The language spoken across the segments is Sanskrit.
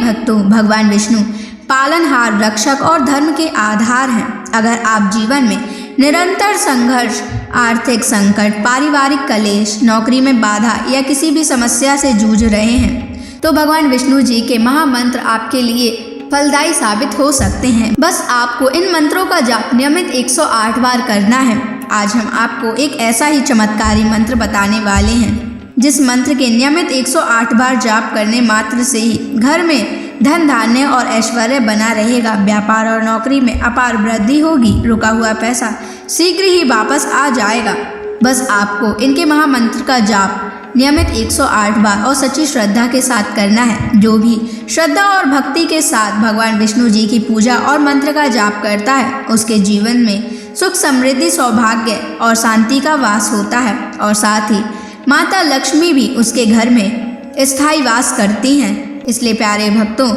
भक्तों, भगवान विष्णु पालनहार, रक्षक और धर्म के आधार हैं। अगर आप जीवन में निरंतर संघर्ष, आर्थिक संकट, पारिवारिक कलेश, नौकरी में बाधा या किसी भी समस्या से जूझ रहे हैं तो भगवान विष्णु जी के महामंत्र आपके लिए फलदायी साबित हो सकते हैं। बस आपको इन मंत्रों का जाप नियमित 108 बार करना है। आज हम आपको एक ऐसा ही चमत्कारी मंत्र बताने वाले हैं जिस मंत्र के नियमित 108 बार जाप करने मात्र से ही घर में धन धान्य और ऐश्वर्य बना रहेगा। व्यापार और नौकरी में अपार वृद्धि होगी। रुका हुआ पैसा शीघ्र ही वापस आ जाएगा। बस आपको इनके महामंत्र का जाप नियमित 108 बार और सच्ची श्रद्धा के साथ करना है। जो भी श्रद्धा और भक्ति के साथ भगवान विष्णु जी की पूजा और मंत्र का जाप करता है उसके जीवन में सुख, समृद्धि, सौभाग्य और शांति का वास होता है और साथ ही माता लक्ष्मी भी उसके घर में स्थायी वास करती हैं। इसलिए प्यारे भक्तों,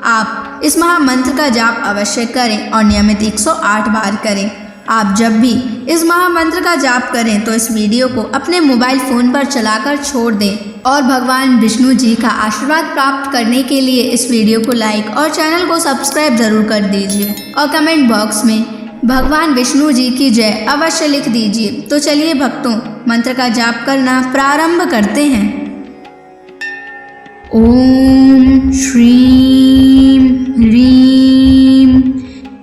आप इस महामंत्र का जाप अवश्य करें और नियमित 108 बार करें। आप जब भी इस महामंत्र का जाप करें तो इस वीडियो को अपने मोबाइल फ़ोन पर चलाकर छोड़ दें और भगवान विष्णु जी का आशीर्वाद प्राप्त करने के लिए इस वीडियो को लाइक और चैनल को सब्सक्राइब ज़रूर कर दीजिए और कमेंट बॉक्स में भगवान विष्णु जी की जय अवश्य लिख दीजिए। तो चलिए भक्तों, मंत्र का जाप करना प्रारंभ करते हैं। ओम श्रीं ह्रीं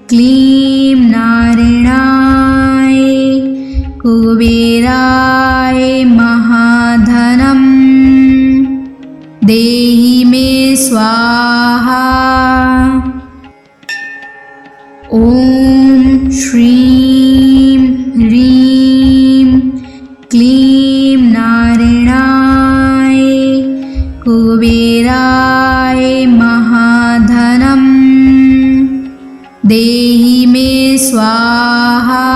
क्लीं नारायणाय कुबेराय महाधनं देहि मे स्वाहा। ओम श्रीं ह्रीं क्लीं नारायणाय कुबेराय महाधनं देहि मे स्वाहा।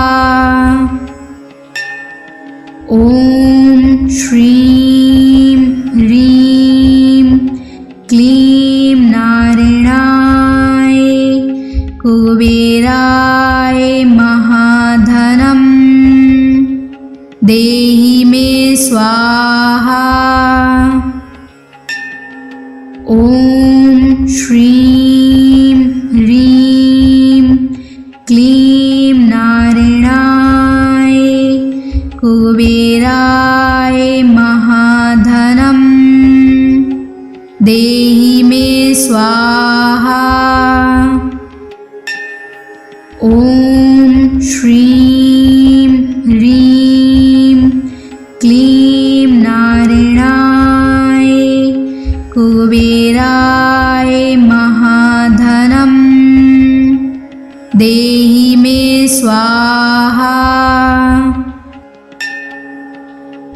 ओम श्रीं ह्रीं क्लीं नारायणाय कुबेराय महाधनं देहि मे स्वाहा। ओम श्रीं ह्रीं क्लीं नारायणाय कुबेराय महाधनं देहि मे स्वाहा। ओम श्रीं ह्रीं क्लीं नारायणाय कुबेराय महाधनं देहि मे स्वाहा।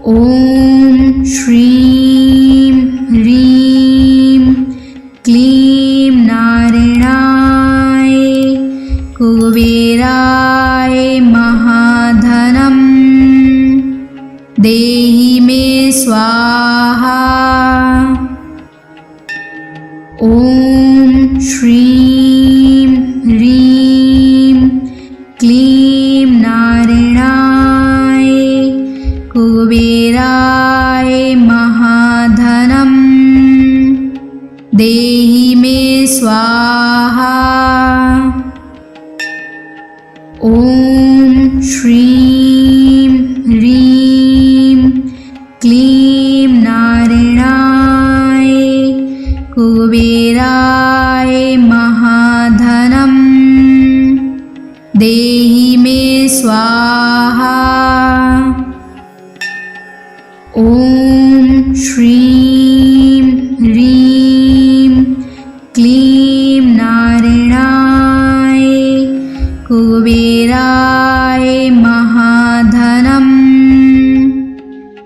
ओम श्रीं ह्रीं क्लीं नारायणाय कुबेराय महाधनं देहि मे स्वाहा। ओम श्रीं ह्रीं क्लीं नारायणाय कुबेराय महाधनं देहि मे स्वाहा। ओम श्रीं ह्रीं क्लीं नारायणाय कुबेराय महाधनं देहि मे स्वाहा। ओम श्रीं ह्रीं क्लीं नारायणाय कुबेराय महाधनं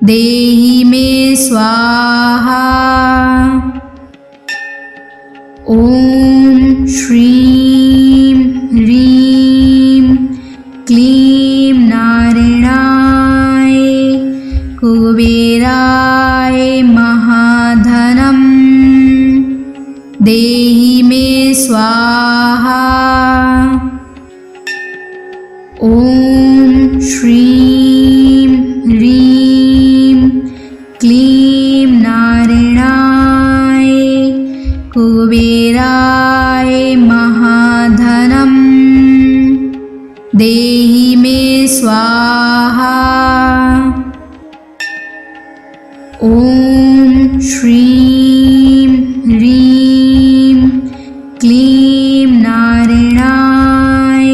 देहि मे स्वाहा। ओम श्रीं ह्रीं क्लीं नारायणाय कुबेराय महाधनं देहि मे स्वाहा। ओम श्रीं ह्रीं क्लीं नारायणाय कुबेराय स्वाहा। ॐ श्रीं ह्रीं क्लीं नारायणाय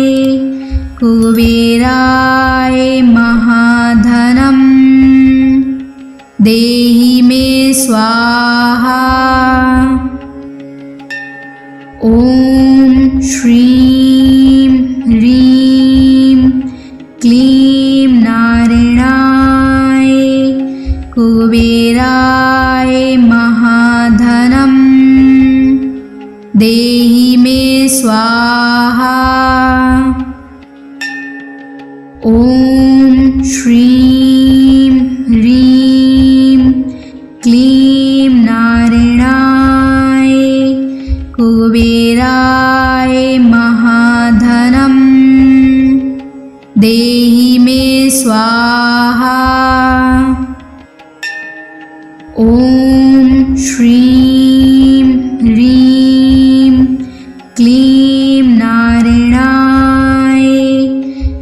कुबेराय महाधनं देहि मे स्वाहा। ॐ श्रीं ह्रीं क्लीं नारायणाय कुबेराय महाधनं देहि मे स्वाहा। ॐ श्रीं ह्रीं क्लीं नारायणाय कुबेराय महाधनं देहि मे स्वाहा। ॐ श्रीं ह्रीं क्लीं नारायणाय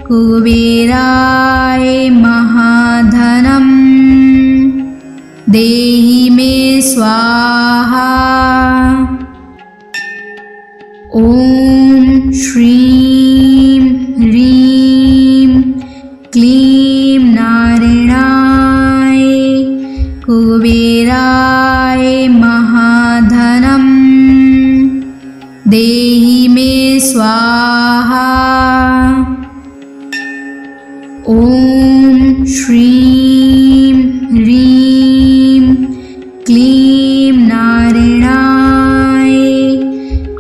कुबेराय महाधनं देहि मे स्वाहा। ॐ श्रीं ह्रीं क्लीं नारायणाय कुबेराय महाधनं देहि मे स्वाहा। ॐ श्रीं ह्रीं क्लीं नारायणाय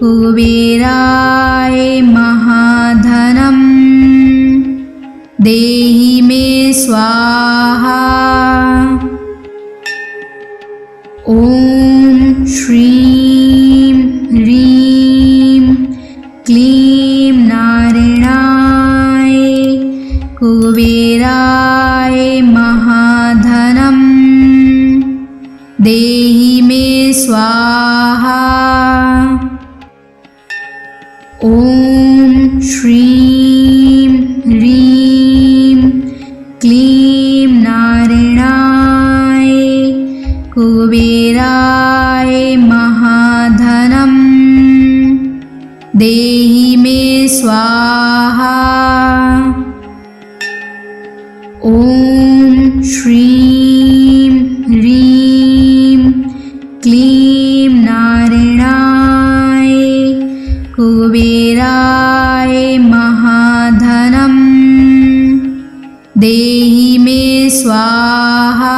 कुबेराय महाधनं देहि मे स्वाहा। ॐ श्रीं ह्रीं क्लीं नारायणाय कुबेराय महाधनं देहि मे स्वाहा। ॐ श्रीं ह्रीं क्लीं नारायणाय कुबेराय महाधनं देहि मे स्वाहा। ॐ श्रीं ह्रीं क्लीं नारायणाय कुबेराय महाधनं देहि मे स्वाहा।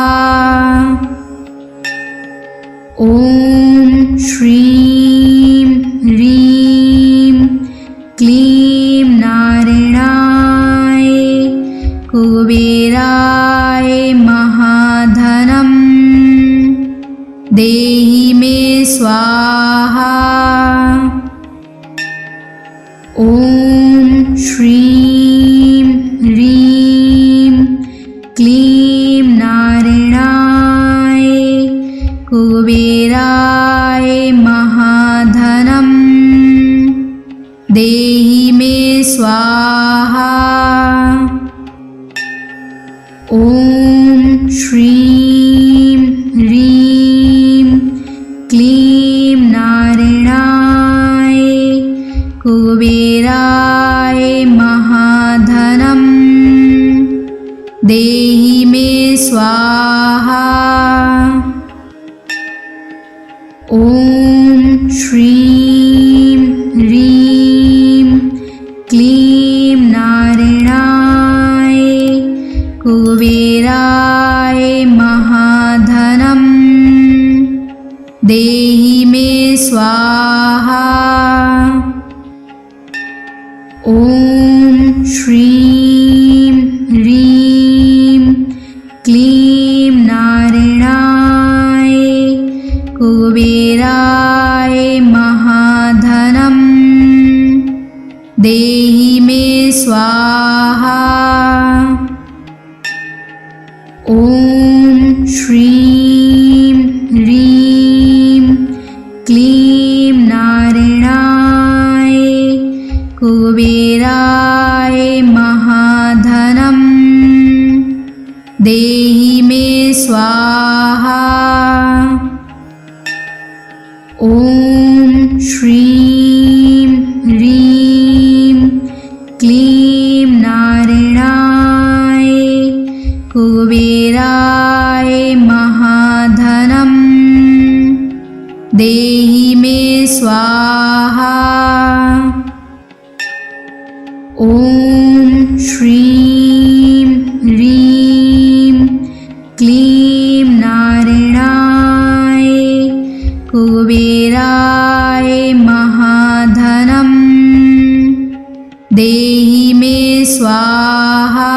ॐ श्रीं ह्रीं क्लीं नारायणाय कुबेराय महाधनं देहि मे स्वाहा। ॐ श्रीं ह्रीं क्लीं नारायणाय कुबेराय महाधनं देहि मे स्वाहा। ॐ श्रीं ह्रीं क्लीं नारायणाय कुबेराय महाधनं देहि मे स्वाहा। ॐ श्रीं ह्रीं क्लीं नारायणाय कुबेराय महाधनं देहि मे स्वाहा। ॐ श्रीं ह्रीं क्लीं नारायणाय कुबेराय महाधनं देहि मे स्वाहा। ॐ श्रीं ह्रीं क्लीं नारायणाय कुबेराय महाधनं देहि मे स्वाहा। ॐ श्रीं ह्रीं क्लीं नारायणाय कुबेराय महाधनं देहि मे स्वाहा। ॐ श्रीं ह्रीं क्लीं नारायणाय कुबेराय महाधनं देहि मे स्वाहा।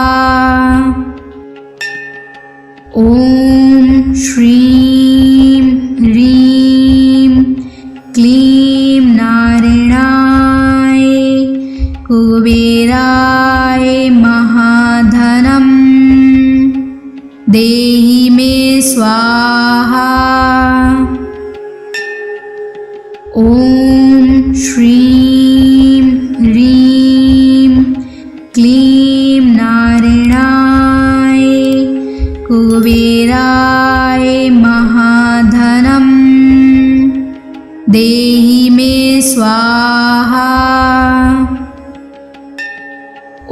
ॐ श्रीं ह्रीं क्लीं नारायणाय कुबेराय महाधनं देहि मे स्वाहा। ॐ श्रीं ह्रीं क्लीं नारायणाय कुबेराय महाधनं देहि मे स्वाहा।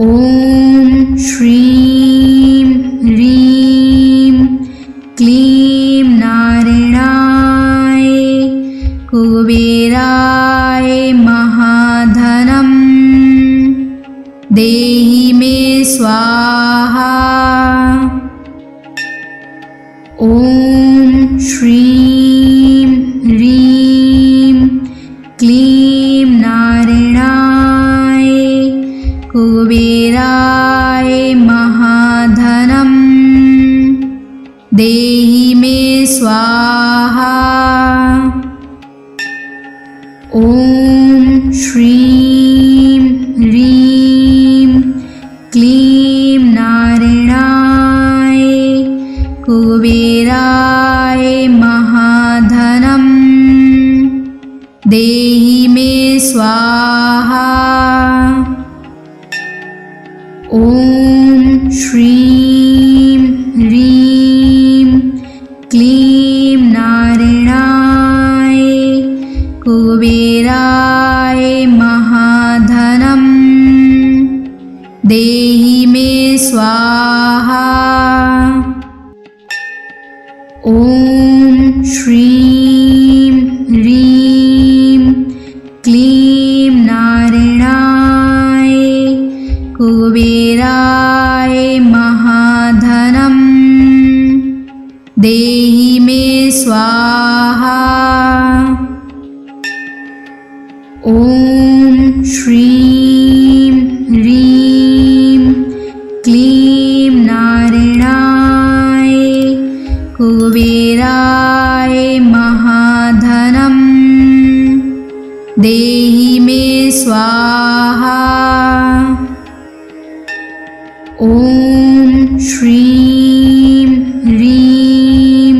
ॐ श्रीं ह्रीं क्लीं नारायणाय कुबेराय महाधनं देहि मे स्वाहा। ॐ श्रीं ह्रीं क्लीं नारायणाय कुबेराय महाधनं देहि मे स्वाहा। ॐ श्रीं ह्रीं क्लीं नारायणाय कुबेराय महाधनं देहि मे स्वाहा। ॐ श्रीं ह्रीं क्लीं नारायणाय कुबेराय महाधनं देहि मे स्वाहा। ॐ श्रीं ह्रीं क्लीं नारायणाय कुबेराय महाधनं देहि मे स्वाहा। ॐ श्रीं ह्रीं क्लीं नारायणाय कुबेराय महाधनं देहि मे स्वाहा। ॐ श्रीं ह्रीं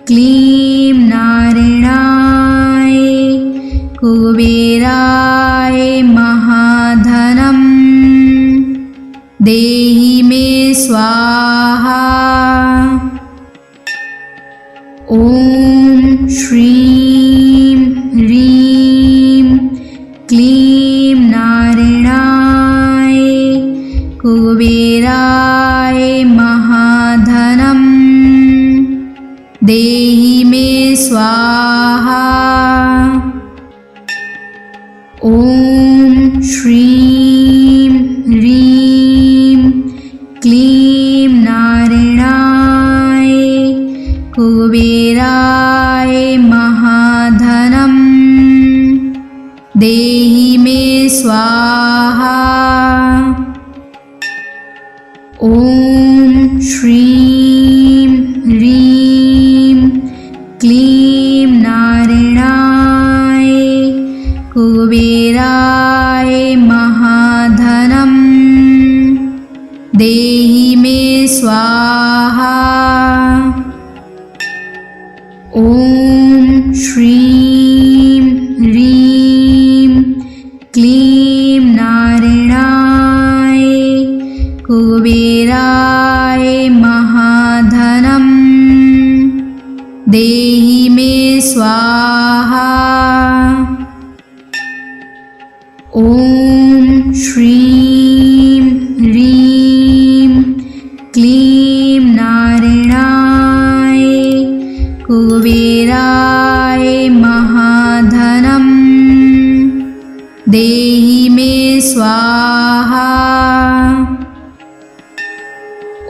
क्लीं नारायणाय कुबेराय महाधनं देहि मे स्वाहा। ॐ श्रीं ह्रीं क्लीं नारायणाय कुबेराय महाधनं देहि मे स्वाहा। ॐ श्रीं ह्रीं क्लीं नारायणाय कुबेराय महाधनं देहि मे स्वाहा। ॐ श्रीं ह्रीं क्लीं नारायणाय कुबेराय महाधनं देहि मे स्वाहा। ॐ श्रीं ह्रीं क्लीं नारायणाय कुबेराय महाधनम् देहि मे स्वाहा। ॐ श्रीं ह्रीं क्लीं नारायणाय कुबेराय महाधनम् देहि मे स्वाहा।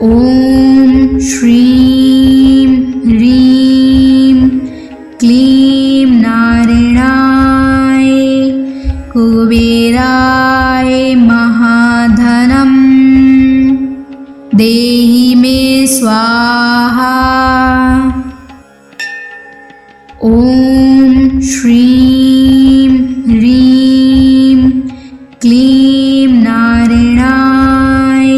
ॐ श्रीं ह्रीं क्लीं नारायणाय कुबेराय महाधनम् देहि मे स्वाहा। ॐ श्रीं ह्रीं क्लीं नारायणाय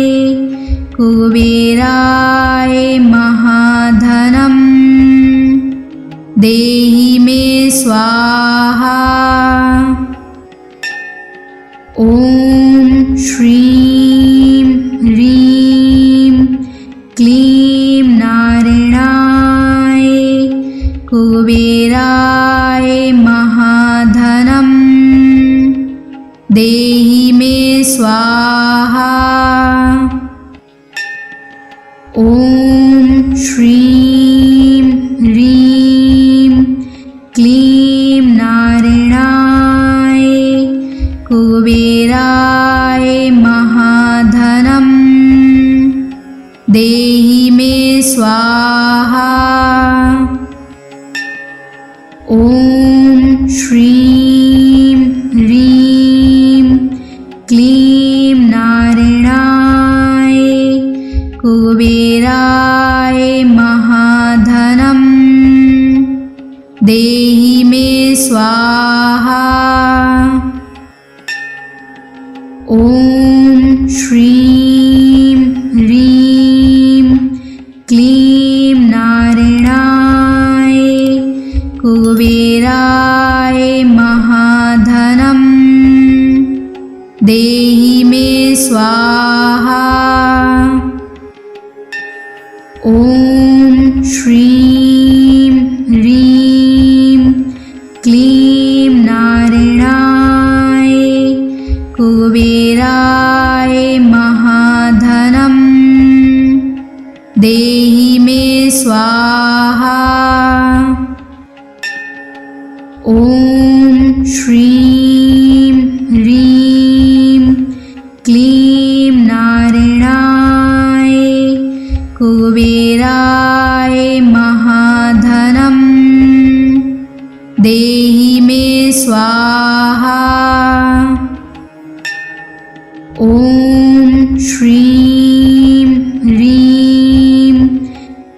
कुबेराय महाधनम् देहि मे स्वाहा। ॐ श्रीं ह्रीं क्लीं नारायणाय कुबेराय महाधनम् देहि मे स्वाहा। ॐ श्रीं ह्रीं क्लीं नारायणाय कुबेराय महाधनम् देहि मे स्वाहा। ॐ श्रीं ह्रीं क्लीं नारायणाय कुबेराय महाधनम् देहि मे स्वाहा। ॐ श्रीं ह्रीं क्लीं नारायणाय कुबेराय महाधनम् देहि मे स्वाहा। ॐ श्रीं ह्रीं क्लीं नारायणाय कुबेराय महाधनम् देहि मे स्वाहा। ॐ श्रीं ह्रीं क्लीं नारायणाय कुबेराय महाधनम् देहि मे स्वाहा। ॐ श्रीं ह्रीं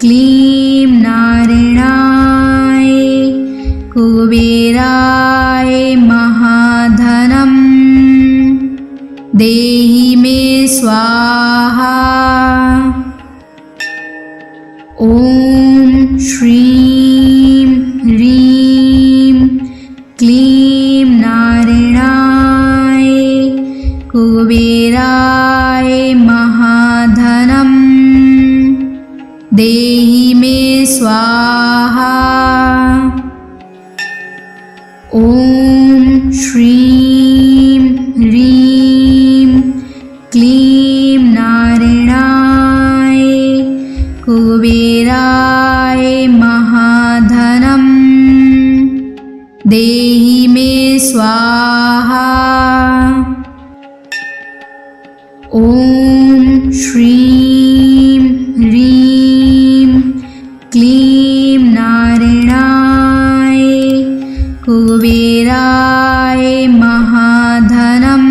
क्लीं नारायणाय कुबेराय महाधनम् देहि मे स्वाहा। ॐ श्रीं ह्रीं क्लीं नारायणाय कुबेराय महाधनम् देहि मे स्वाहा। ॐ श्रीं ह्रीं क्लीं नारायणाय कुबेराय महाधनम् देहि मे स्वाहा। ॐ श्रीं ह्रीं क्लीं नारायणाय कुबेराय महाधनम्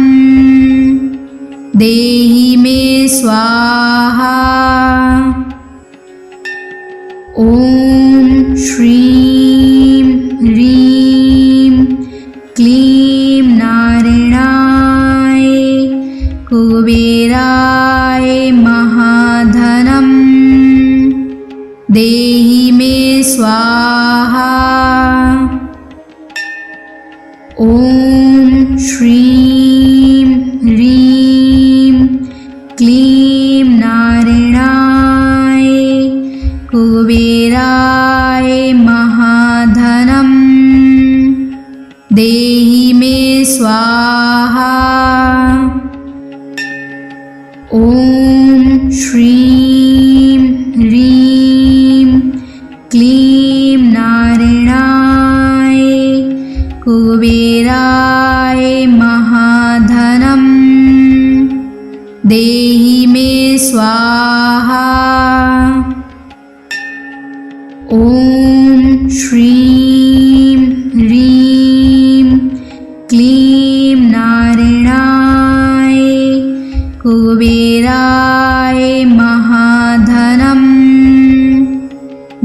देहि मे स्वाहा। ॐ श्रीं ह्रीं क्लीं नारायणाय कुबेराय महाधनम् देहि मे स्वाहा। ॐ श्रीं ह्रीं क्लीं नारायणाय ॐ श्रीं ह्रीं क्लीं नारायणाय कुबेराय महाधनं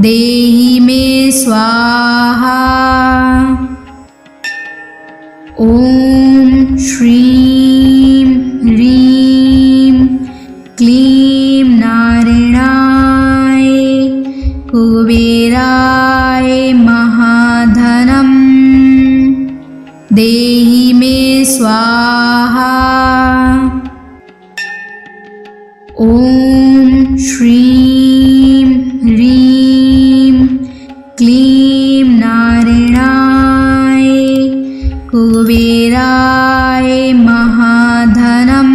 देहि मे स्वाहा। ॐ श्रीं ह्रीं क्लीं नारायणाय कुबेराय महाधनं देहि मे स्वाहा। ॐ श्रीं ह्रीं क्लीं नारायणाय कुबेराय महाधनं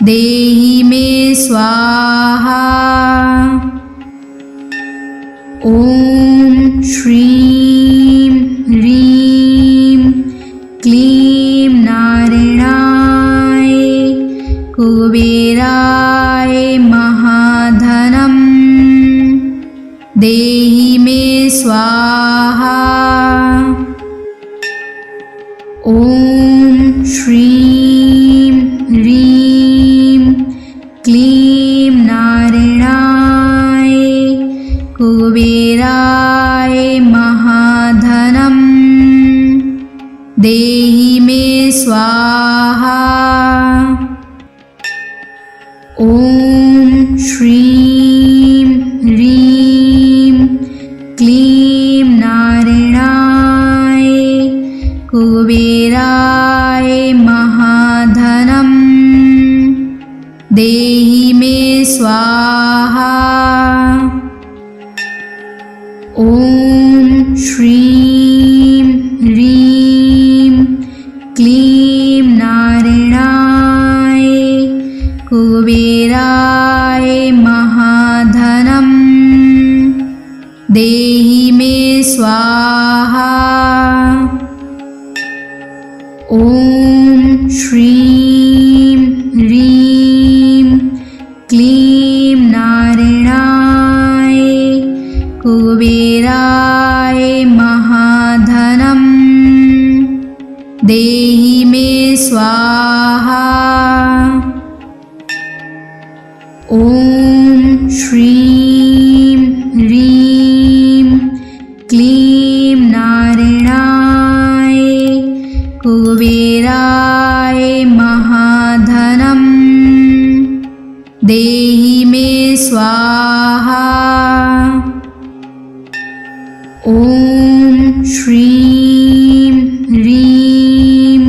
देहि मे स्वाहा। ॐ श्रीं ह्रीं क्लीं नारायणाय कुबेराय महाधनं देहि मे स्वाहा। ॐ श्रीं ह्रीं क्लीं नारायणाय कुबेराय महाधनं देहि मे स्वाहा। ॐ श्रीं ह्रीं क्लीं नारायणाय कुबेराय महाधनं देहि मे स्वाहा। ॐ श्रीं ह्रीं क्लीं नारायणाय कुबेराय महाधनं देहि मे स्वाहा। ॐ श्रीं ह्रीं क्लीं नारायणाय कुबेराय महाधनं देहि मे स्वाहा। ॐ श्रीं ह्रीं क्लीं नारायणाय कुबेराय महाधनं देहि मे स्वाहा। ॐ श्रीं ह्रीं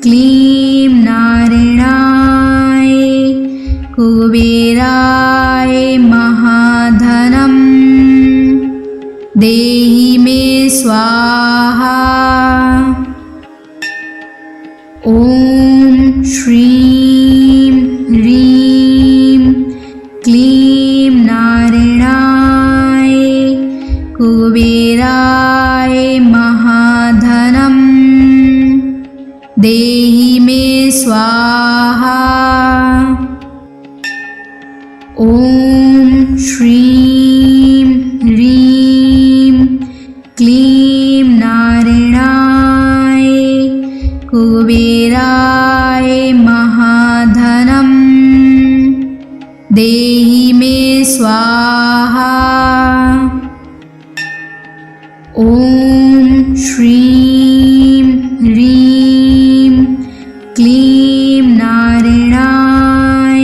क्लीं नारायणाय कुबेराय महाधनं देहि मे स्वाहा। ॐ श्रीं ह्रीं क्लीं नारायणाय कुबेराय महाधनं देहि मे स्वाहा। ॐ श्रीं ह्रीं क्लीं नारायणाय कुबेराय महाधनं देहि मे स्वाहा। ॐ श्रीं ह्रीं क्लीं नारायणाय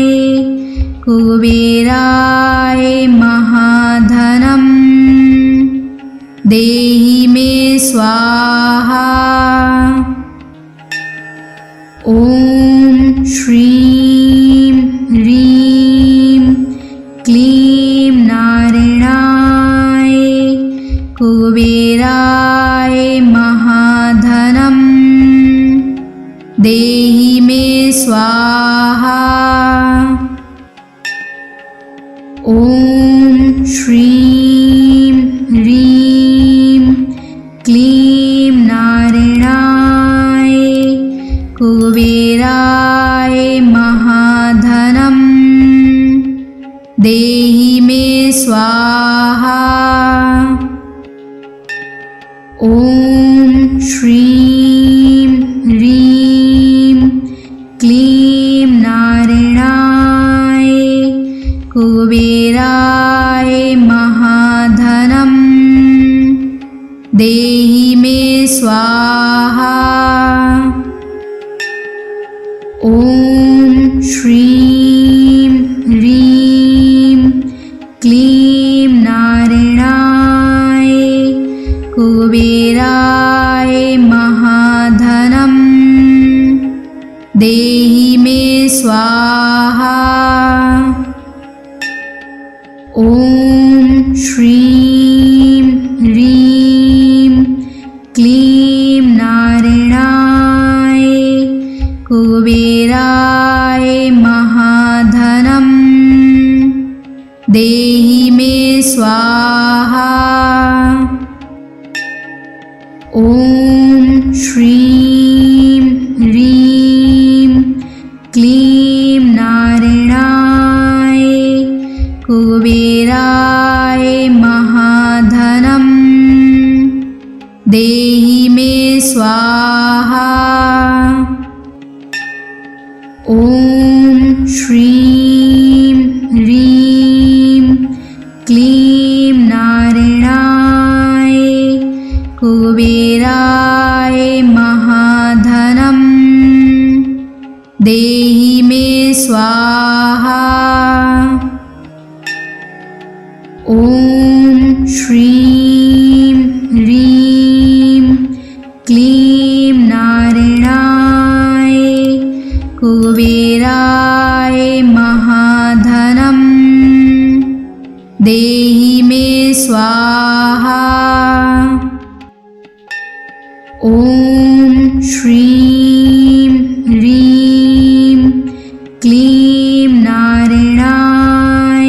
कुबेराय महाधनं देहि मे स्वाहा। ॐ श्रीं ह्रीं क्लीं नारायणाय कुबेराय महाधनं देहि मे स्वाहा। ॐ श्रीं ह्रीं क्लीं नारायणाय कुबेराय महाधनं देहि मे स्वाहा। ॐ श्रीं ह्रीं क्लीं नारायणाय कुबेराय महाधनं देहि मे स्वाहा। ॐ श्रीं ह्रीं क्लीं नारायणाय कुबेराय महाधनं देहि मे स्वाहा। ॐ श्रीं ह्रीं क्लीं नारायणाय कुबेराय महाधनं देहि मे स्वाहा। ॐ श्रीं ह्रीं क्लीं नारायणाय कुबेराय महाधनं देहि मे स्वाहा। ॐ श्रीं ह्रीं क्लीं नारायणाय कुबेराय महाधनं देहि मे स्वाहा। ॐ श्रीं ह्रीं क्लीं नारायणाय कुबेराय महाधनं देहि मे स्वाहा। ॐ श्रीं ह्रीं क्लीं नारायणाय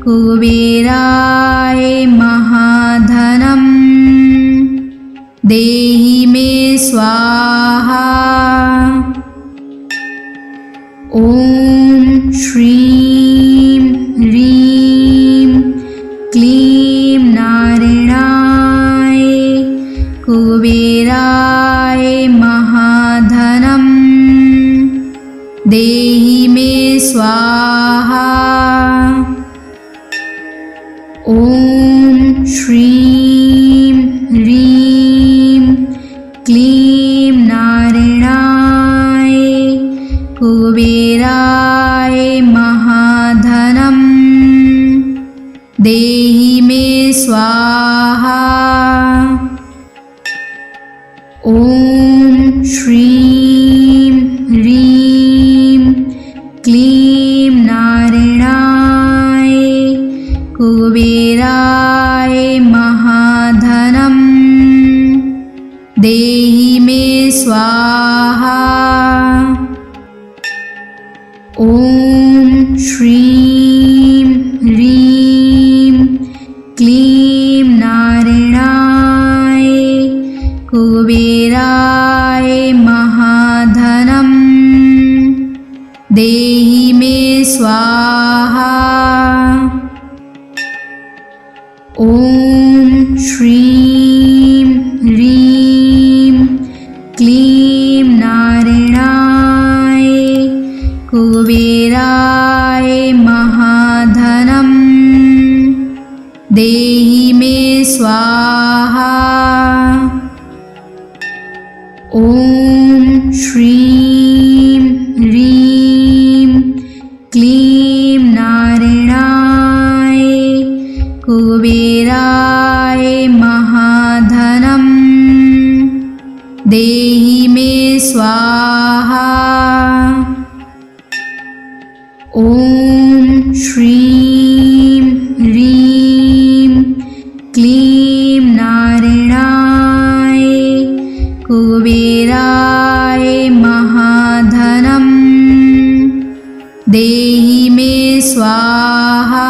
कुबेराय महाधनं देहि मे स्वाहा। ॐ श्रीं ह्रीं क्लीं नारायणाय कुबेराय महाधनं देहि मे स्वाहा। ॐ श्रीं ह्रीं क्लीं नारायणाय कुबेराय महाधनं देहि मे स्वाहा। ॐ श्रीं ह्रीं क्लीं नारायणाय कुबेराय महाधनं देहि मे स्वाहा। ॐ श्रीं ह्रीं क्लीं नारायणाय कुबेराय महाधनं देहि मे स्वाहा। ॐ श्रीं ह्रीं क्लीं नारायणाय कुबेराय महाधनं देहि मे स्वाहा। ॐ श्रीं ह्रीं क्लीं नारायणाय कुबेराय महाधनं देहि मे स्वाहा। ॐ श्रीं ह्रीं क्लीं नारायणाय कुबेराय महाधनं देहि मे स्वाहा।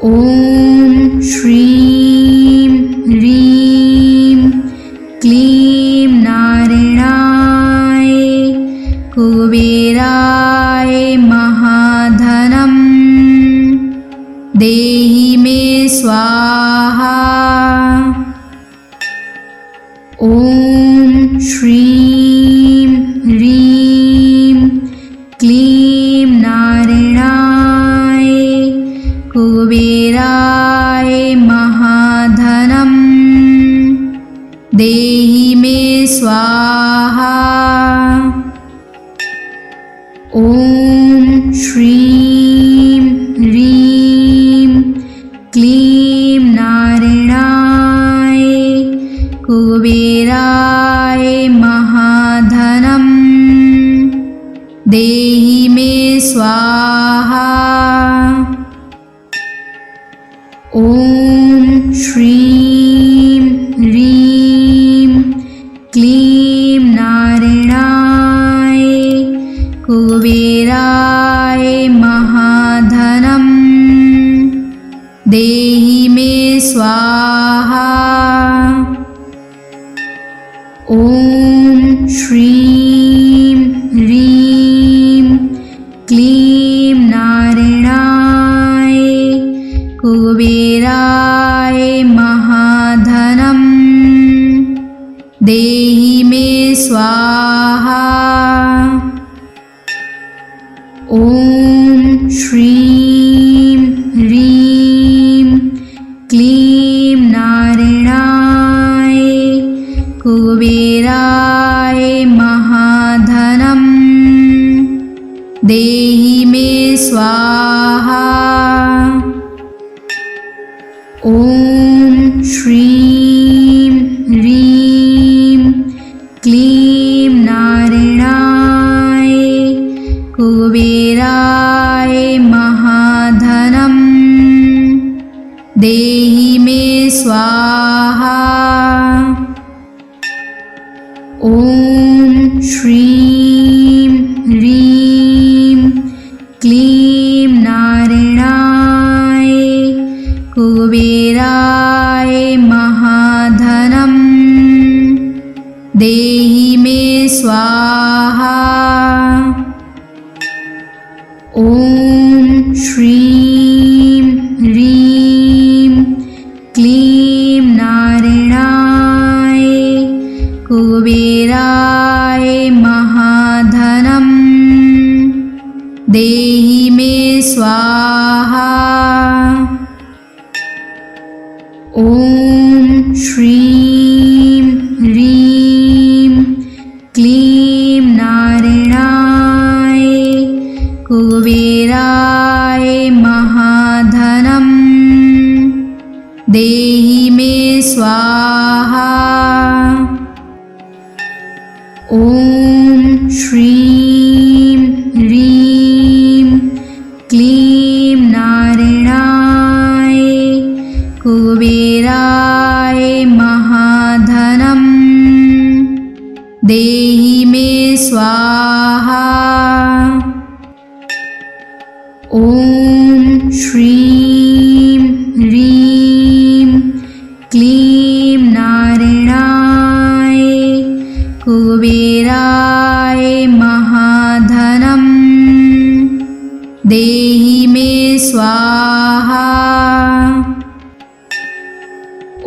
ॐ श्रीं ह्रीं क्लीं नारायणाय कुबेराय महाधनं देहि मे स्वाहा। ॐ श्रीं ह्रीं क्लीं नारायणाय कुबेराय महाधनं देहि मे स्वाहा। ॐ श्रीं ह्रीं क्लीं नारायणाय कुबेराय महाधनं देहि मे स्वाहा। ॐ श्रीं ह्रीं क्लीं नारायणाय कुबेराय महाधनं देहि मे स्वाहा। ॐ श्रीं ह्रीं क्लीं नारायणाय कुबेराय महाधनं देहि मे स्वाहा। ॐ श्रीं ह्रीं क्लीं नारायणाय कुबेराय महाधनं देहि मे स्वाहा। ॐ श्रीं ह्रीं क्लीं नारायणाय कुबेराय महाधनं देहि मे स्वाहा। ॐ श्रीं ह्रीं क्लीं नारायणाय कुबेराय महाधनं देहि मे स्वाहा। ॐ श्रीं ह्रीं क्लीं नारायणाय कुबेराय महाधनं देहि मे स्वाहा। ॐ श्रीं ह्रीं क्लीं नारायणाय कुबेराय महाधनं देहि मे स्वाहा। ॐ श्रीं ह्रीं क्लीं नारायणाय कुबेराय महाधनं देहि मे स्वाहा। ॐ श्रीं ह्रीं क्लीं नारायणाय कुबेराय महाधनं देहि मे स्वाहा।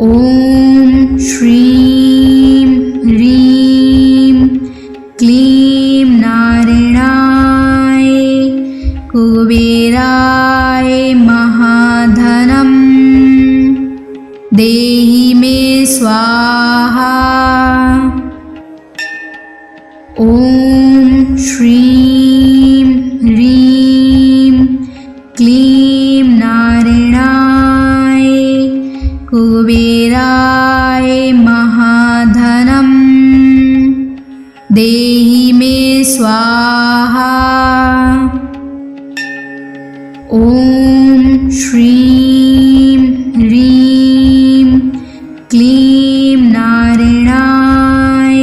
ॐ श्रीं ह्रीं क्लीं नारायणाय कुबेराय महाधनं देहि मे स्वाहा। ॐ श्रीं ह्रीं क्लीं नारायणाय कुबेराय महाधनं देहि मे स्वाहा। ॐ श्रीं ह्रीं क्लीं नारायणाय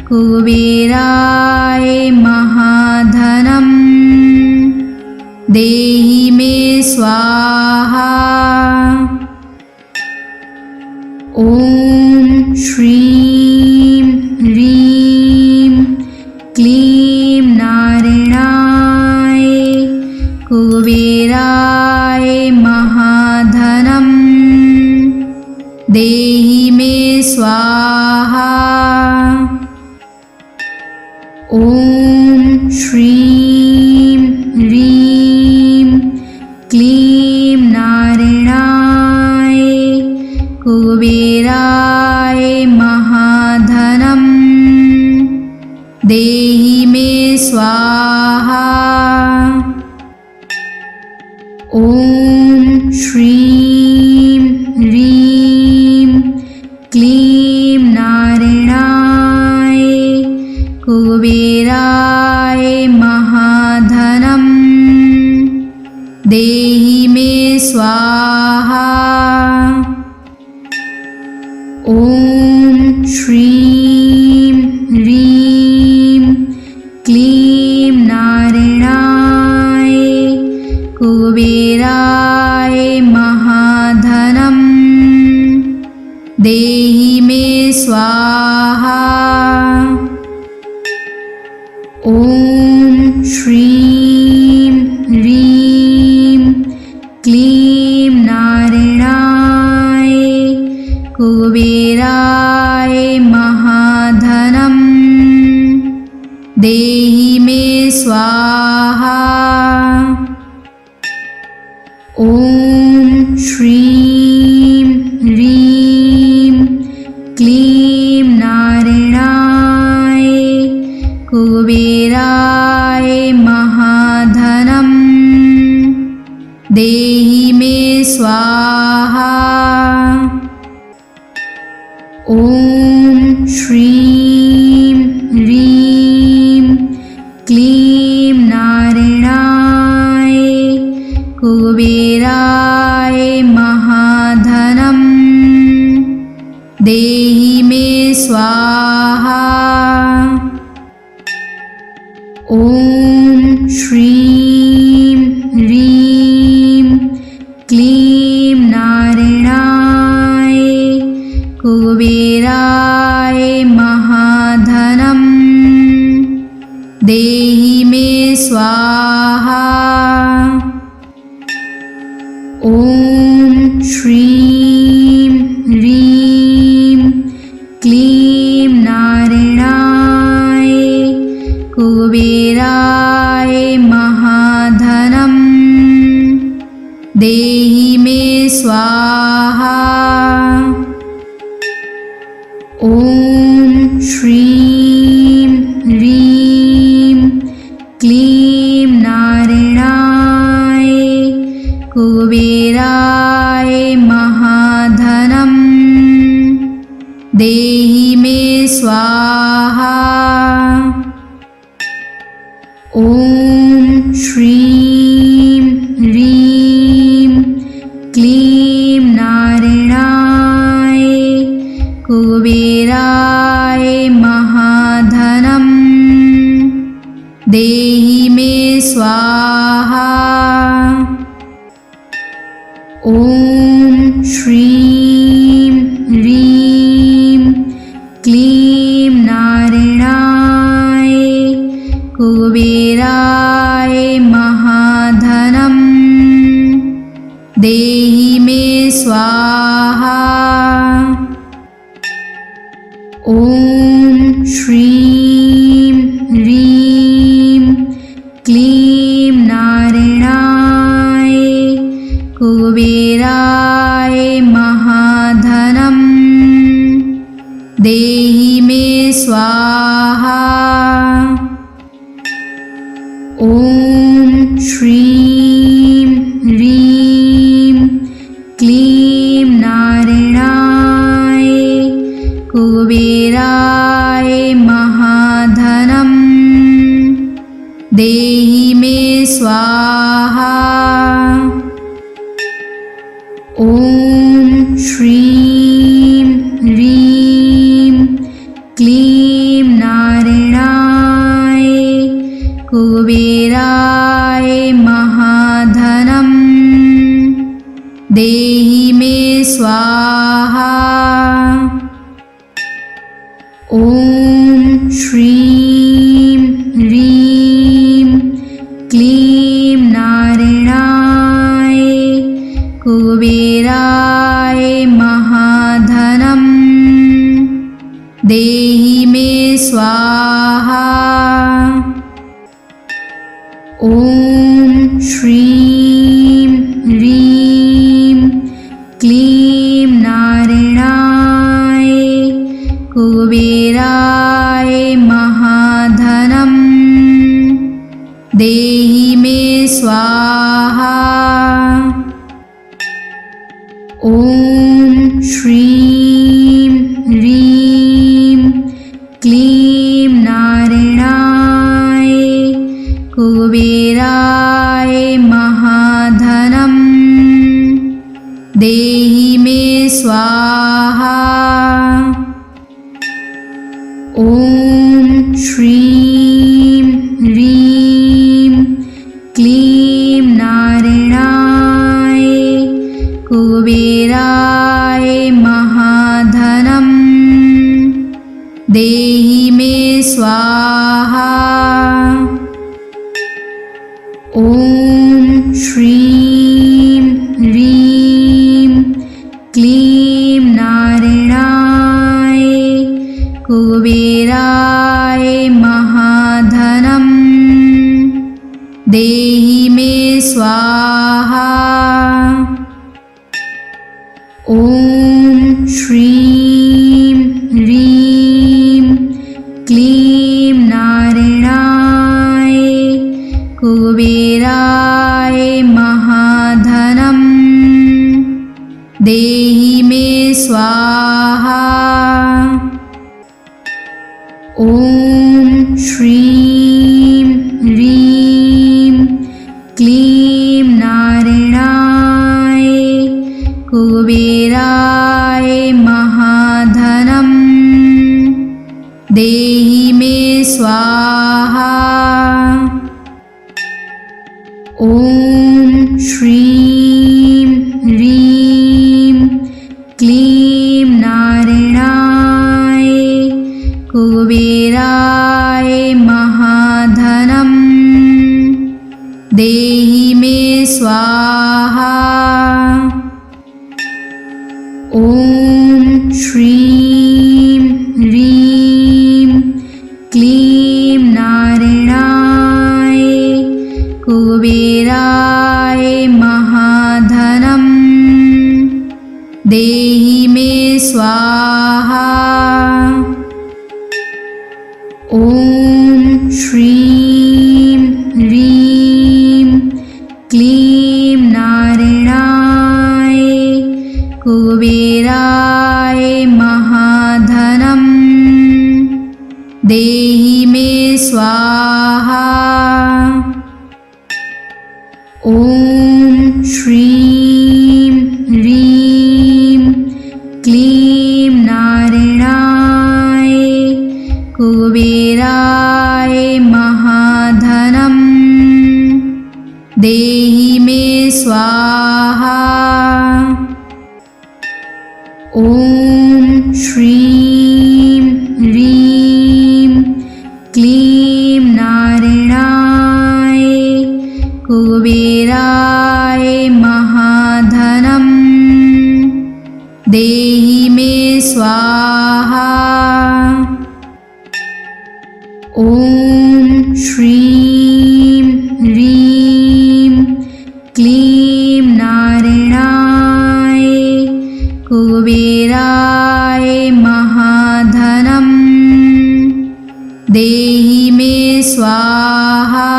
कुबेराय महाधनं देहि मे स्वाहा। ॐ श्रीं ह्रीं क्लीं नारायणाय कुबेराय स्वाहा। ॐ श्रीं ह्रीं क्लीं नारायणाय कुबेराय महाधनं देहि मे स्वाहा। ॐ श्रीं ह्रीं क्लीं नारायणाय कुबेराय महाधनं देहि मे स्वाहा। ॐ श्रीं ह्रीं क्लीं नारायणाय कुबेराय महाधनं देहि मे स्वाहा। ॐ श्रीं ह्रीं क्लीं नारायणाय कुबेराय महाधनं देहि मे स्वाहा। ॐ श्रीं ह्रीं क्लीं नारायणाय कुबेराय महाधनं देहि मे स्वाहा। ॐ श्रीं ह्रीं क्लीं नारायणाय कुबेराय महाधनं देहि मे स्वाहा। ॐ श्रीं ह्रीं क्लीं नारायणाय कुबेराय महाधनं देहि मे स्वाहा। ॐ श्रीं ह्रीं क्लीं नारायणाय कुबेराय महाधनं देहि मे स्वाहा। ॐ श्रीं ह्रीं क्लीं नारायणाय कुबेराय महाधनं देहि मे स्वाहा। ॐ श्रीं ह्रीं क्लीं नारायणाय कुबेराय महाधनं देहि मे स्वाहा। ॐ श्रीं ह्रीं क्लीं नारायणाय कुबेराय महाधनं देहि मे स्वाहा। ॐ श्रीं ह्रीं क्लीं नारायणाय कुबेराय महाधनं देहि मे स्वाहा। ॐ श्रीं ह्रीं क्लीं नारायणाय कुबेराय महाधनं देहि मे स्वाहा। ॐ श्रीं ह्रीं क्लीं नारायणाय कुबेराय महाधनं देहि मे स्वाहा। ॐ श्रीं ह्रीं क्लीं नारायणाय कुबेराय महाधनं में स्वाहा। ॐ श्रीं ह्रीं क्लीं नारायणाय कुबेराय महाधनं देहि मे स्वाहा। ॐ श्रीं ह्रीं क्लीं नारायणाय कुबेराय महाधनं देहि मे स्वाहा। ॐ श्रीं ह्रीं क्लीं नारायणाय कुबेराय महाधनं देहि मे स्वाहा। ॐ श्रीं ह्रीं क्लीं नारायणाय कुबेराय महाधनं देहि मे स्वाहा। ॐ श्रीं ह्रीं क्लीं नारायणाय कुबेराय महाधनं देहि मे स्वाहा। ॐ श्रीं ह्रीं क्लीं नारायणाय कुबेराय महाधनं देहि मे स्वाहा। ॐ श्रीं ह्रीं क्लीं नारायणाय कुबेराय महाधनं देहि मे स्वाहा। ॐ श्रीं ह्रीं क्लीं नारायणाय कुबेराय महाधनं देहि मे स्वाहा। ॐ श्रीं ह्रीं क्लीं नारायणाय कुबेराय महाधनं देहि मे स्वाहा। ॐ श्रीं ह्रीं क्लीं नारायणाय कुबेराय महाधनं देहि मे स्वाहा। ॐ श्रीं ह्रीं क्लीं नारायणाय कुबेराय महाधनं देहि मे स्वाहा।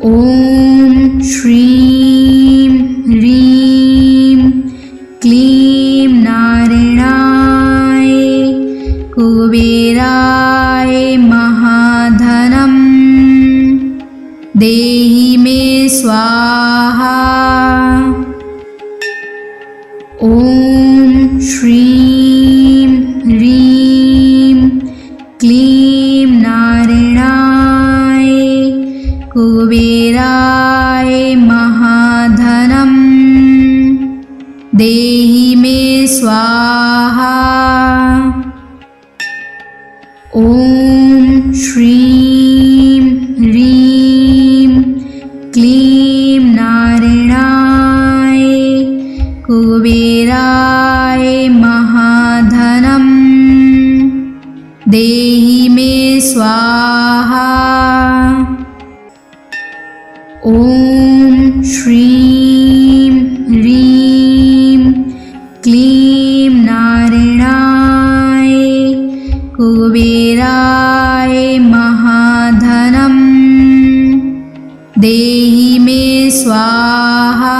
ॐ श्रीं ह्रीं क्लीं नारायणाय कुबेराय महाधनं देहि मे स्वाहा। ॐ श्रीं ह्रीं क्लीं नारायणाय कुबेराय महाधनं देहि मे स्वाहा। ॐ श्रीं ह्रीं क्लीं नारायणाय कुबेराय महाधनं देहि मे स्वाहा। ॐ श्रीं ह्रीं क्लीं नारायणाय कुबेराय महाधनं देहि मे स्वाहा।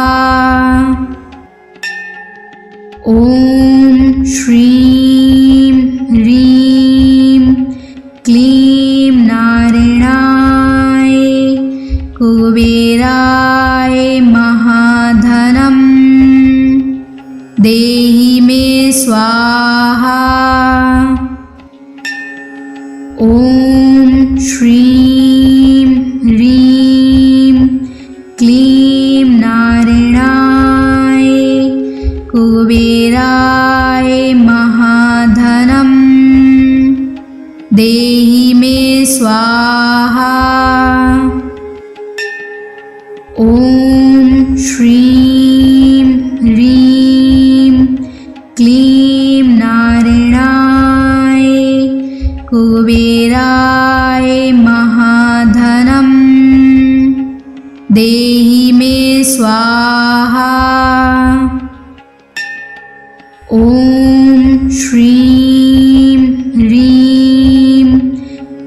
ॐ श्रीं ह्रीं क्लीं नारायणाय कुबेराय महाधनं देहि मे स्वाहा। ॐ श्रीं ह्रीं क्लीं नारायणाय कुबेराय महाधनं देहि मे स्वाहा। ॐ श्रीं ह्रीं क्लीं नारायणाय कुबेराय महाधनं देहि मे स्वाहा। ॐ श्रीं ह्रीं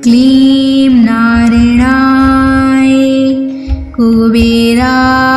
क्लीं नारायणाय कुबेराय